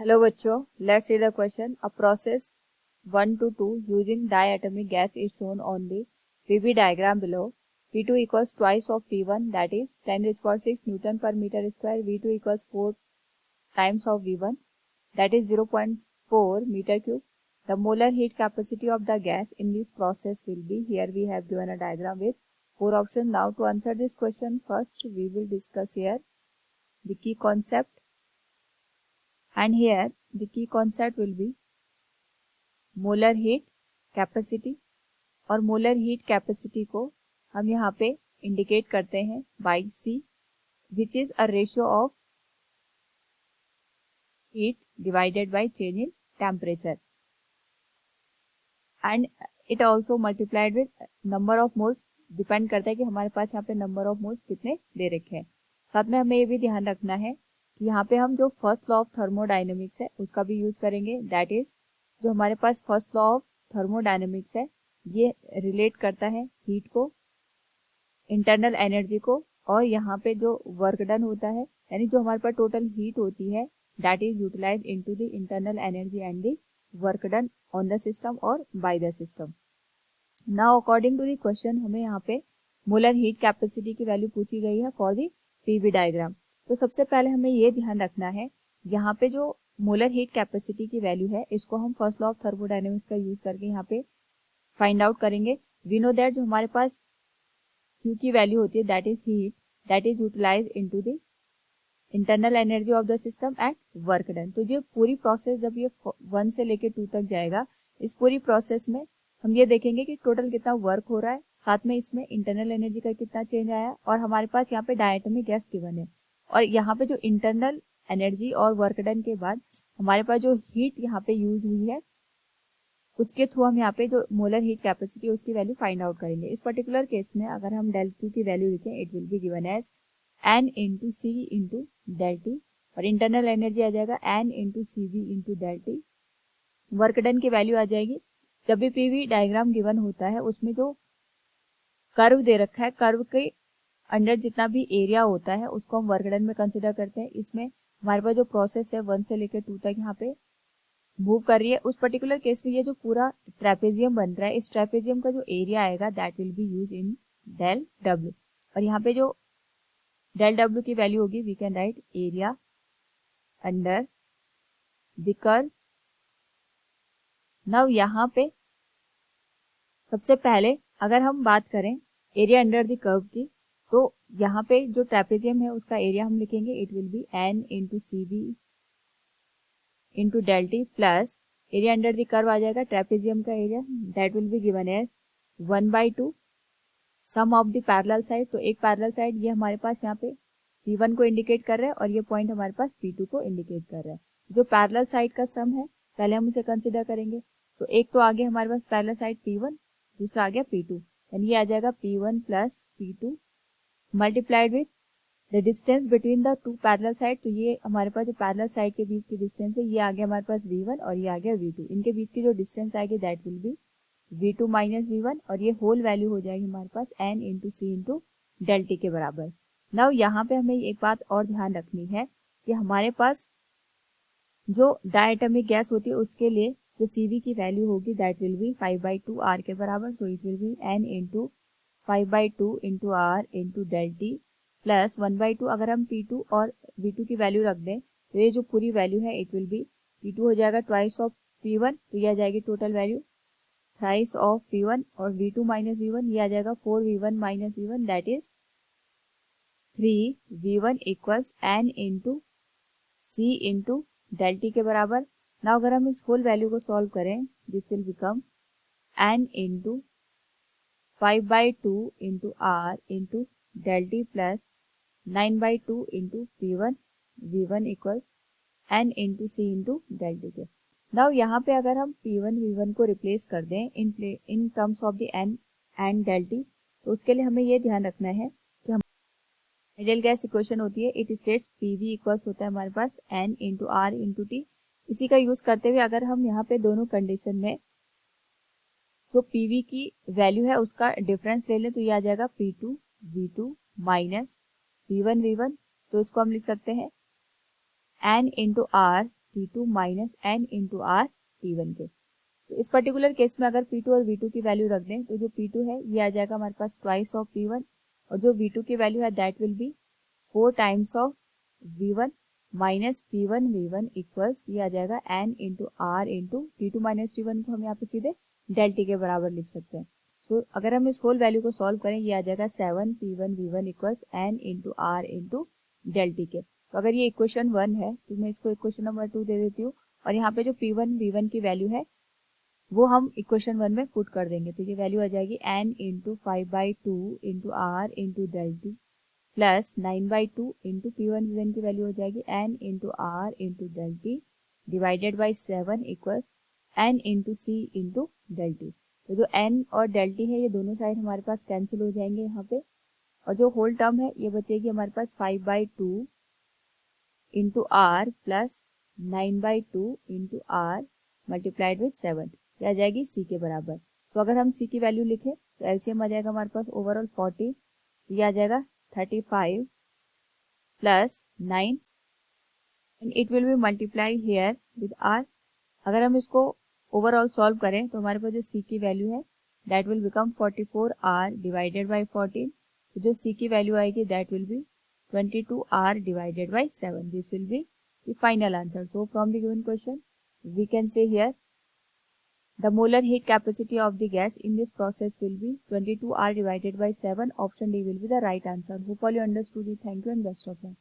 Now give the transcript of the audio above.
Hello बच्चों, let's see the question. A process 1 to 2 using diatomic gas is shown on the PV diagram below. P2 equals twice of P1, that is 10⁶ Newton per meter square. V2 equals 4 times of V1, that is 0.4 meter cube. The molar heat capacity of the gas in this process will be. Here we have given a diagram with 4 options. Now to answer this question, first we will discuss here the key concept. And here the key concept will be molar heat capacity. और molar heat capacity को हम यहाँ पे indicate करते हैं by C, which is a ratio of heat divided by change in temperature, and it also multiplied with number of moles. Depend करता है कि हमारे पास यहाँ पे नंबर ऑफ मोल्स कितने दे रखे हैं. साथ में हमें ये भी ध्यान रखना है कि यहाँ पे हम जो फर्स्ट लॉ ऑफ थर्मोडायनेमिक्स है उसका भी यूज करेंगे. दैट इज जो हमारे पास फर्स्ट लॉ ऑफ थर्मोडायनेमिक्स है ये रिलेट करता है हीट को, इंटरनल एनर्जी को, और यहाँ पे जो वर्क डन होता है यानी जो हमारे पास टोटल हीट होती है that is utilise into the internal energy and the work done on the system और by the system. Now according to the question हमें यहाँ पे मोलर हीट कैपेसिटी की वैल्यू पूछी गई है फॉर द पीवी डायग्राम. तो सबसे पहले हमें ये ध्यान रखना है यहाँ पे जो मोलर हीट कैपेसिटी की वैल्यू है इसको हम फर्स्ट लॉ ऑफ थर्मोडायनेमिक्स का यूज करके यहाँ पे फाइंड आउट करेंगे. वी नो दैट जो हमारे पास Q की वैल्यू होती है that is heat that is utilise into the internal energy of the system and work done. तो ये पूरी प्रोसेस जब ये 1 से लेके 2 तक जाएगा, इस पूरी प्रोसेस में हम ये देखेंगे कि टोटल कितना वर्क हो रहा है, साथ में इसमें इंटरनल एनर्जी का कितना चेंज आया, और हमारे पास यहाँ पे डायटोमिक गैस गिवन है. और यहाँ पे जो इंटरनल एनर्जी और वर्क डन के बाद हमारे पास जो हीट यहाँ पे यूज हुई है उसके थ्रू हम यहाँ पे जो मोलर हीट कैपेसिटी है उसकी वैल्यू फाइंड आउट करेंगे. इस पर्टिकुलर केस में अगर हम डेल Q की वैल्यू लिखें it will be given as N into C into del T, और इंटरनल एनर्जी आ जाएगा N into C V into del T. Work done की वैल्यू आ जाएगी. जब भी पीवी डायग्राम गिवन होता है उसमें जो कर्व दे रखा है कर्व के अंडर जितना भी एरिया होता है उसको हम वर्क डन में कंसिडर करते हैं. इसमें हमारे पास जो प्रोसेस है 1 से लेकर 2 तक यहाँ पे मूव कर रही है. उस पर्टिकुलर केस में ये जो पूरा ट्रेपेजियम बन रहा है इस ट्रेपेजियम का जो एरिया आएगा that will be use in del W. और यहाँ पे जो डेल डब्ल्यू की वैल्यू होगी we can write area under the curve. Now यहाँ पे सबसे पहले अगर हम बात करें एरिया अंडर द कर्व की, तो यहाँ पे जो ट्रेपेजियम है उसका एरिया हम लिखेंगे it will be N into C V into del T plus area under the curve आ जाएगा ट्रेपेजियम का area that will be given as 1/2 sum of the parallel side. तो एक पैरेलल साइड ये हमारे पास यहाँ पे P1 को इंडिकेट कर रहा है और ये पॉइंट हमारे पास P2 को इंडिकेट कर रहा है. जो पैरेलल साइड का सम है पहले हम उसे कंसिडर करेंगे. तो एक तो आगे हमारे पास पैरेलल साइड P1, दूसरा आ गया P2, यानी ये आ जाएगा P1 plus P2 multiplied with the distance between the two parallel side. तो ये हमारे पास जो पैरेलल साइड के बीच की डिस्टेंस है ये आ गया हमारे पास V1 और ये आ गया V2. इनके बीच की जो डिस्टेंस आएगी that will B V2 minus V1, और ये होल वैल्यू हो जाएगी हमारे पास N into C into del T के बराबर. नाउ यहाँ पे हमें एक बात और ध्यान रखनी है कि हमारे पास जो डायटोमिक गैस होती है उसके लिए जो CV की वैल्यू होगी दैट विल बी 5/2 R के बराबर. So it will be N into 5/2 into R into del T plus 1/2. अगर हम P2 और V2 की वैल्यू रख दें तो ये जो पूरी वैल्यू है इट विल बी P2 हो जाएगा ट्वाइस ऑफ P1, तो ये आ जाएगी total value thrice of P1, और V2 माइनस V1 ये आ जाएगा 4V1 minus V1 that is 3V1 equals N into C into del T के बराबर. ना अगर हम इस होल वैल्यू को सॉल्व करें this will become N into 5/2 into R into del T plus 9/2 into P1 V1 equals N into C into del T के. Now यहाँ पे अगर हम P1 V1 को रिप्लेस कर दें in terms of the N and del T, तो उसके लिए हमें ये ध्यान रखना है कि हम आइडियल गैस इक्वेशन होती है इट स्टेट्स PV इक्वल्स होता है हमारे पास N into R into T. इसी का यूज करते हुए अगर हम यहाँ पे दोनों कंडीशन में जो PV की वैल्यू है उसका डिफरेंस ले लें तो ये आ जाएगा P2 V2 minus P1 V1. तो इसको हम लिख सकते हैं N into R T2 minus n into R T1 के। तो इस पर्टिकुलर केस में अगर P2 और V2 की वैल्यू रख दें तो जो P2 है ये आ जाएगा हमारे पास ट्वाइस ऑफ P1 और जो V2 की वैल्यू है that will be 4 times of V1 minus P1 V1 equals ये आ जाएगा n into R into T2 minus T1 को हम यहाँ पे सीधे डेल T के बराबर लिख सकते हैं। सो अगर हम इस होल वैल्यू को सॉल्व करें ये आ जाएगा 7 P1 V1 equals n into R into del T के। तो अगर ये इक्वेशन 1 है तो मैं इसको इक्वेशन नंबर 2 दे देती हूँ और यहाँ पे जो P1 V1 की वैल्यू है वो हम इक्वेशन 1 में पुट कर देंगे। तो ये वैल्यू आ जाएगी n into 5/2 into R into del T plus 9/2 into P1 V1 की वैल्यू हो जाएगी n into R into del T divided by 7 equals n into C into del T। तो जो n और डेल T है ये दोनों साइड हमारे पास कैंसिल हो जाएंगे यहाँ पे और जो होल टर्म है ये बचेगी हमारे पास 5/2 into R plus 9/2 into R multiplied with 7 ये आ जाएगी C के बराबर। तो अगर हम C की वैल्यू लिखें तो एलसीएम आ जाएगा हमारे पास ओवरऑल 40 ये आ जाएगा 35 plus 9 and it will B multiply here with r। अगर हम इसको ओवरऑल सॉल्व करें तो हमारे पास जो C की वैल्यू है that will become 44r divided by 14। तो जो C की वैल्यू आएगी that will B 22r divided by 7. This will be the final answer. So from the given question, we can say here the molar heat capacity of the gas in this process will be 22r divided by 7. Option D will be the right answer. Hope all you understood it. Thank you and best of luck.